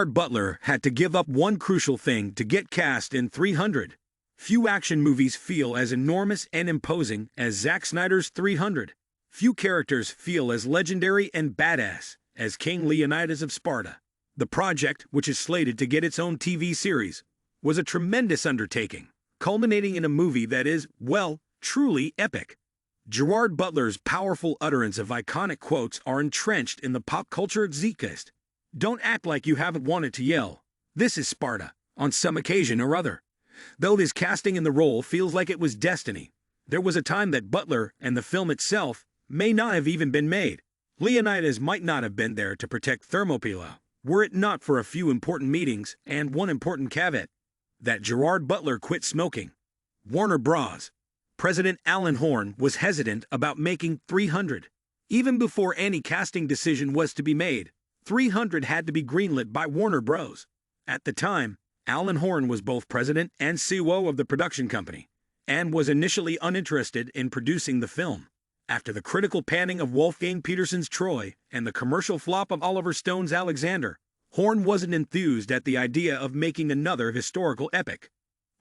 Butler had to give up one crucial thing to get cast in 300. Few action movies feel as enormous and imposing as Zack Snyder's 300. Few characters feel as legendary and badass as King Leonidas of Sparta. The project, which is slated to get its own TV series, was a tremendous undertaking, culminating in a movie that is, well, truly epic. Gerard Butler's powerful utterance of iconic quotes are entrenched in the pop culture zeitgeist. Don't act like you haven't wanted to yell, "This is Sparta," on some occasion or other. Though his casting in the role feels like it was destiny, there was a time that Butler and the film itself may not have even been made. Leonidas might not have been there to protect Thermopylae, were it not for a few important meetings and one important caveat: that Gerard Butler quit smoking. Warner Bros. President Alan Horn was hesitant about making 300. Even before any casting decision was to be made, 300 had to be greenlit by Warner Bros. At the time, Alan Horn was both president and CEO of the production company, and was initially uninterested in producing the film. After the critical panning of Wolfgang Petersen's Troy and the commercial flop of Oliver Stone's Alexander, Horn wasn't enthused at the idea of making another historical epic.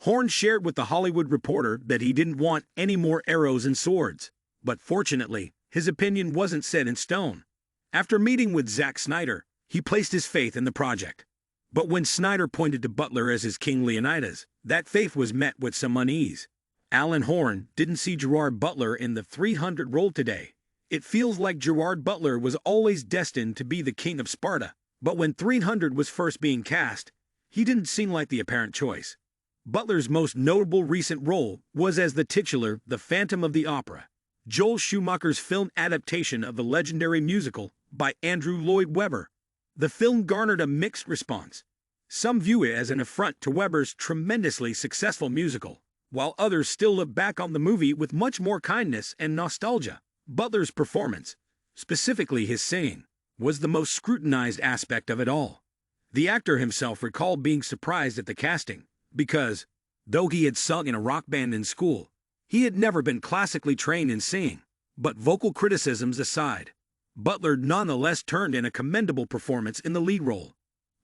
Horn shared with The Hollywood Reporter that he didn't want any more arrows and swords, but fortunately, his opinion wasn't set in stone. After meeting with Zack Snyder, he placed his faith in the project. But when Snyder pointed to Butler as his King Leonidas, that faith was met with some unease. Alan Horn didn't see Gerard Butler in the 300 role today. It feels like Gerard Butler was always destined to be the King of Sparta, but when 300 was first being cast, he didn't seem like the apparent choice. Butler's most notable recent role was as the titular The Phantom of the Opera, Joel Schumacher's film adaptation of the legendary musical by Andrew Lloyd Webber. The film garnered a mixed response. Some view it as an affront to Webber's tremendously successful musical, while others still look back on the movie with much more kindness and nostalgia. Butler's performance, specifically his singing, was the most scrutinized aspect of it all. The actor himself recalled being surprised at the casting, because, though he had sung in a rock band in school, he had never been classically trained in singing. But vocal criticisms aside, Butler nonetheless turned in a commendable performance in the lead role.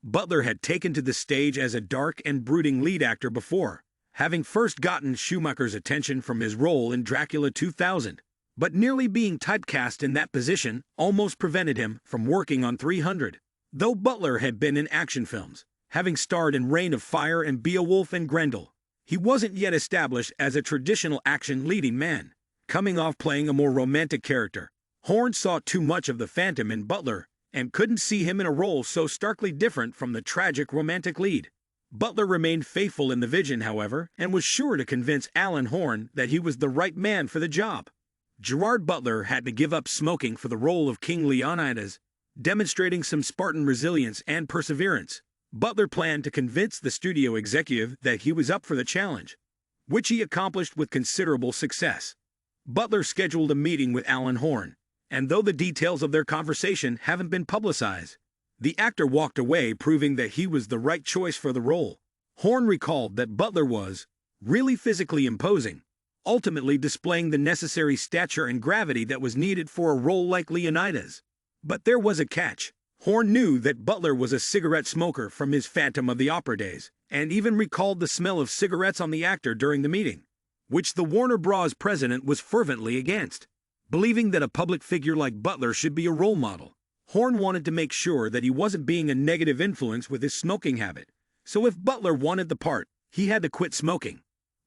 Butler had taken to the stage as a dark and brooding lead actor before, having first gotten Schumacher's attention from his role in Dracula 2000, but nearly being typecast in that position almost prevented him from working on 300. Though Butler had been in action films, having starred in Reign of Fire and Beowulf and Grendel, he wasn't yet established as a traditional action leading man. Coming off playing a more romantic character, Horn saw too much of the Phantom in Butler and couldn't see him in a role so starkly different from the tragic romantic lead. Butler remained faithful in the vision, however, and was sure to convince Alan Horn that he was the right man for the job. Gerard Butler had to give up smoking for the role of King Leonidas, demonstrating some Spartan resilience and perseverance. Butler planned to convince the studio executive that he was up for the challenge, which he accomplished with considerable success. Butler scheduled a meeting with Alan Horn, and though the details of their conversation haven't been publicized, the actor walked away proving that he was the right choice for the role. Horn recalled that Butler was really physically imposing, ultimately displaying the necessary stature and gravity that was needed for a role like Leonidas. But there was a catch. Horn knew that Butler was a cigarette smoker from his Phantom of the Opera days, and even recalled the smell of cigarettes on the actor during the meeting, which the Warner Bros. President was fervently against. Believing that a public figure like Butler should be a role model, Horn wanted to make sure that he wasn't being a negative influence with his smoking habit, so if Butler wanted the part, he had to quit smoking.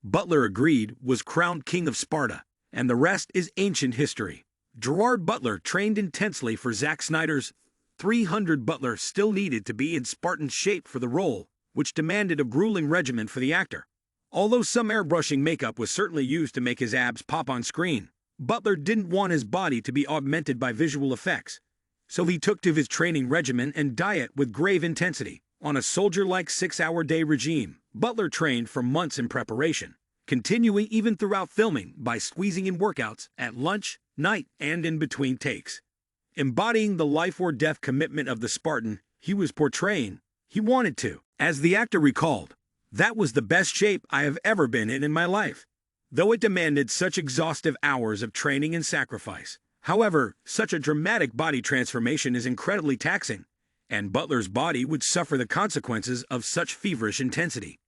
Butler agreed, was crowned King of Sparta, and the rest is ancient history. Gerard Butler trained intensely for Zack Snyder's 300. Butler still needed to be in Spartan shape for the role, which demanded a grueling regimen for the actor. Although some airbrushing makeup was certainly used to make his abs pop on screen, Butler didn't want his body to be augmented by visual effects, so he took to his training regimen and diet with grave intensity. On a soldier-like 6-hour-day regime, Butler trained for months in preparation, continuing even throughout filming by squeezing in workouts at lunch, night, and in between takes. Embodying the life-or-death commitment of the Spartan he was portraying, he wanted to. As the actor recalled, "That was the best shape I have ever been in my life." Though it demanded such exhaustive hours of training and sacrifice. However, such a dramatic body transformation is incredibly taxing, and Butler's body would suffer the consequences of such feverish intensity.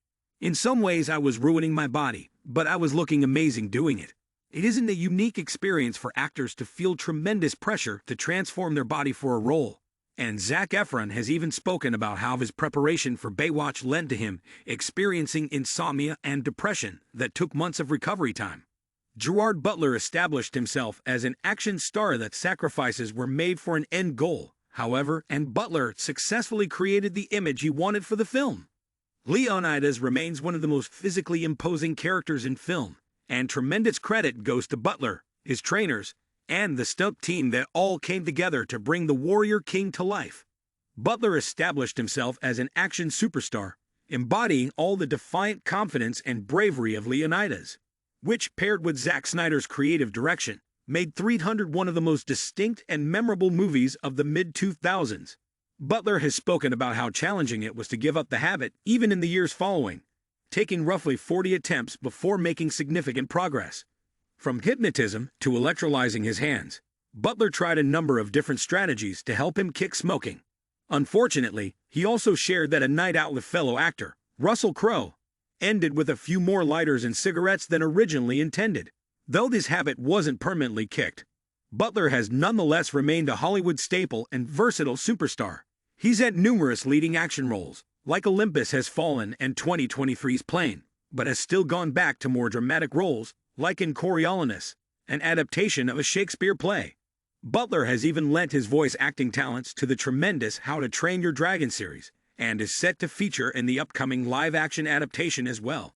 In some ways, I was ruining my body, but I was looking amazing doing it. It isn't a unique experience for actors to feel tremendous pressure to transform their body for a role. And Zac Efron has even spoken about how his preparation for Baywatch led to him experiencing insomnia and depression that took months of recovery time. Gerard Butler established himself as an action star that sacrifices were made for an end goal, however, and Butler successfully created the image he wanted for the film. Leonidas remains one of the most physically imposing characters in film, and tremendous credit goes to Butler, his trainers, and the stunt team that all came together to bring the Warrior King to life. Butler established himself as an action superstar, embodying all the defiant confidence and bravery of Leonidas, which, paired with Zack Snyder's creative direction, made 300 one of the most distinct and memorable movies of the mid-2000s. Butler has spoken about how challenging it was to give up the habit even in the years following, taking roughly 40 attempts before making significant progress. From hypnotism to electrolyzing his hands, Butler tried a number of different strategies to help him kick smoking. Unfortunately, he also shared that a night out with fellow actor, Russell Crowe, ended with a few more lighters and cigarettes than originally intended. Though this habit wasn't permanently kicked, Butler has nonetheless remained a Hollywood staple and versatile superstar. He's had numerous leading action roles, like Olympus Has Fallen and 2023's Plane, but has still gone back to more dramatic roles, like in Coriolanus, an adaptation of a Shakespeare play. Butler has even lent his voice acting talents to the tremendous How to Train Your Dragon series, and is set to feature in the upcoming live-action adaptation as well.